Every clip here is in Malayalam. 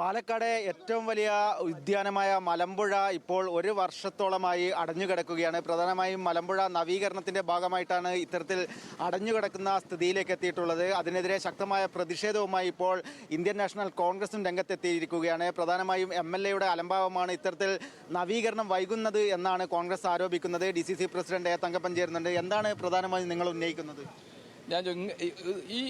പാലക്കാട് ഏറ്റവും വലിയ ഉദ്യാനമായ മലമ്പുഴ ഇപ്പോൾ ഒരു വർഷത്തോളമായി അടഞ്ഞുകിടക്കുകയാണ്. പ്രധാനമായും മലമ്പുഴ നവീകരണത്തിന്റെ ഭാഗമായിട്ടാണ് ഇത്തരത്തിൽ അടഞ്ഞുകിടക്കുന്ന സ്ഥിതിയിലേക്ക് എത്തിയിട്ടുള്ളത്. അതിനെതിരെ ശക്തമായ പ്രതിഷേധവുമായി ഇപ്പോൾ ഇന്ത്യൻ നാഷണൽ കോൺഗ്രസും രംഗത്തെത്തിയിരിക്കുകയാണ്. പ്രധാനമായും MLA-യുടെ അലംഭാവമാണ് ഇത്തരത്തിൽ നവീകരണം വൈകുന്നത് എന്നാണ് കോൺഗ്രസ് ആരോപിക്കുന്നത്. DCC പ്രസിഡന്റ് തങ്കപ്പൻ ചേരുന്നുണ്ട്. എന്താണ് പ്രധാനമായും നിങ്ങൾ ഉന്നയിക്കുന്നത്? ഈ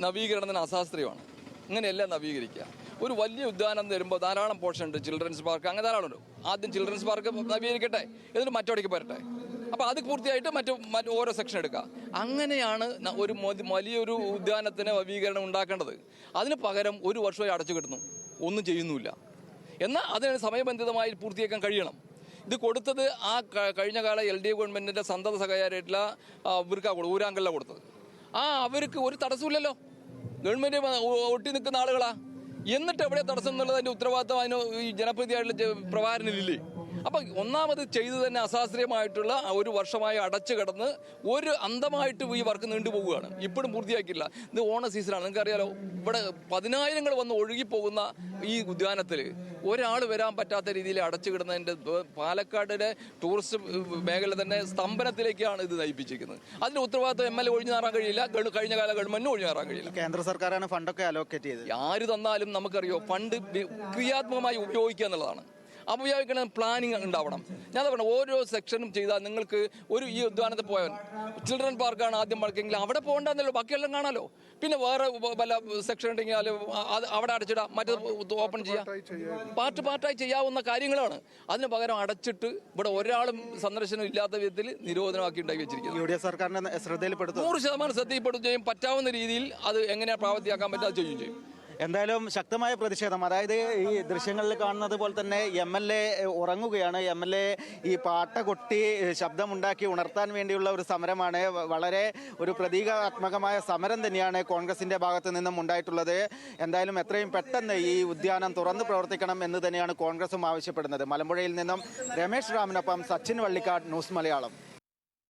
നവീകരണത്തിന് അശാസ്ത്രീയമാണ്. ഇങ്ങനെയല്ല നവീകരിക്കുക. ഒരു വലിയ ഉദ്യാനം വരുമ്പോൾ ധാരാളം പോർഷൻ ഉണ്ട്. ചിൽഡ്രൻസ് പാർക്ക് അങ്ങനെ ധാരാളമുണ്ട്. ആദ്യം ചിൽഡ്രൻസ് പാർക്ക് നവീകരിക്കട്ടെ, എന്നിട്ട് മറ്റോടേക്ക് പോരട്ടെ. അപ്പോൾ അത് പൂർത്തിയായിട്ട് മറ്റു ഓരോ സെക്ഷൻ എടുക്കുക. അങ്ങനെയാണ് ഒരു വലിയൊരു ഉദ്യാനത്തിന് നവീകരണം ഉണ്ടാക്കേണ്ടത്. അതിന് പകരം ഒരു വർഷമായി അടച്ചു കിട്ടുന്നു, ഒന്നും ചെയ്യുന്നുമില്ല. എന്നാൽ അതിന് സമയബന്ധിതമായി പൂർത്തിയാക്കാൻ കഴിയണം. ഇത് കൊടുത്തത് ആ കഴിഞ്ഞ കാല LDF ഗവൺമെൻറ്റിൻ്റെ സന്തത സഹകാരിയായിട്ടുള്ള ഊരാങ്കലിലാണ് കൊടുത്തത്. അവർക്ക് ഒരു തടസ്സമില്ലല്ലോ. ഗവൺമെൻറ് ഒട്ടി നിൽക്കുന്ന ആളുകളാ. എന്നിട്ട് എവിടെ തടസ്സം എന്നുള്ളത് അതിൻ്റെ ഉത്തരവാദിത്തം അതിന് ഈ ജനപ്രതിയായിട്ടുള്ള പ്രഭാരനിലില്ലേ? അപ്പം ഒന്നാമത് ചെയ്തു തന്നെ അശാസ്ത്രീയമായിട്ടുള്ള ഒരു വർഷമായി അടച്ചു കിടന്ന് ഒരു അന്തമായിട്ട് ഈ വർക്ക് നീണ്ടുപോവുകയാണ്. ഇപ്പോഴും പൂർത്തിയാക്കിയില്ല. ഇത് ഓണ സീസണാണ്. നിങ്ങൾക്കറിയാലോ, ഇവിടെ 10,000 വന്ന് ഒഴുകിപ്പോകുന്ന ഈ ഉദ്യാനത്തിൽ ഒരാൾ വരാൻ പറ്റാത്ത രീതിയിൽ അടച്ചു കിടന്നതിൻ്റെ പാലക്കാടിൻ്റെ ടൂറിസ്റ്റ് മേഖല തന്നെ സ്തംഭനത്തിലേക്കാണ് ഇത് നയിപ്പിച്ചിരിക്കുന്നത്. അതിൻ്റെ ഉത്തരവാദിത്തം MLA ഒഴിഞ്ഞു മാറാൻ കഴിയില്ല. കഴിഞ്ഞ കാല ഗവൺമെന്റിന് ഒഴിഞ്ഞു മാറാൻ കഴിയില്ല. കേന്ദ്ര സർക്കാരാണ് ഫണ്ടൊക്കെ അലോക്കേറ്റ് ചെയ്തത്. ആര് തന്നാലും നമുക്കറിയോ, ഫണ്ട് ക്രിയാത്മകമായി ഉപയോഗിക്കുക എന്നുള്ളതാണ്. ഉപയോഗിക്കണം, പ്ലാനിങ് ഉണ്ടാവണം. ഞാൻ പറഞ്ഞു, ഓരോ സെക്ഷനും ചെയ്താൽ നിങ്ങൾക്ക് ഈ ഉദ്യാനത്തിൽ പോയാൽ ചിൽഡ്രൻ പാർക്കാണ് ആദ്യം വളർക്കെങ്കിൽ അവിടെ പോകണ്ടെന്നല്ലോ, ബാക്കിയെല്ലാം കാണാലോ. പിന്നെ വേറെ വല്ല സെക്ഷൻ ഉണ്ടെങ്കിൽ അവിടെ അടച്ചിടാം, മറ്റേത് ഓപ്പൺ ചെയ്യാം. പാർട്ടായി ചെയ്യാവുന്ന കാര്യങ്ങളാണ്. അതിന് പകരം അടച്ചിട്ട് ഇവിടെ ഒരാളും സന്ദർശനം ഇല്ലാത്ത വിധത്തിൽ നിരോധനമാക്കി ഉണ്ടാക്കി വെച്ചിരിക്കുന്നത്. UDF സർക്കാരിന്റെ ശ്രദ്ധയിൽപ്പെടുത്തും, 100% ശ്രദ്ധയിൽപ്പെടുത്തുകയും പറ്റാവുന്ന രീതിയിൽ അത് എങ്ങനെയാണ് പ്രാവർത്തിയാക്കാൻ പറ്റുക അത് ചെയ്യുകയും ചെയ്യും. എന്തായാലും ശക്തമായ പ്രതിഷേധം. അതായത് ഈ ദൃശ്യങ്ങളിൽ കാണുന്നത് പോലെ തന്നെ MLA ഉറങ്ങുകയാണ്. MLA ഈ പാട്ട കൊട്ടി ശബ്ദമുണ്ടാക്കി ഉണർത്താൻ വേണ്ടിയുള്ള ഒരു സമരമാണ്. വളരെ ഒരു പ്രതീകാത്മകമായ സമരം തന്നെയാണ് കോൺഗ്രസിന്റെ ഭാഗത്ത് നിന്നും ഉണ്ടായിട്ടുള്ളത്. എന്തായാലും എത്രയും പെട്ടെന്ന് ഈ ഉദ്യാനം തുറന്ന് പ്രവർത്തിക്കണം എന്ന് തന്നെയാണ് കോൺഗ്രസും ആവശ്യപ്പെടുന്നത്. മലമ്പുഴയിൽ നിന്നും രമേശ് റാമിനൊപ്പം സച്ചിൻ വള്ളിക്കാട്, ന്യൂസ് മലയാളം.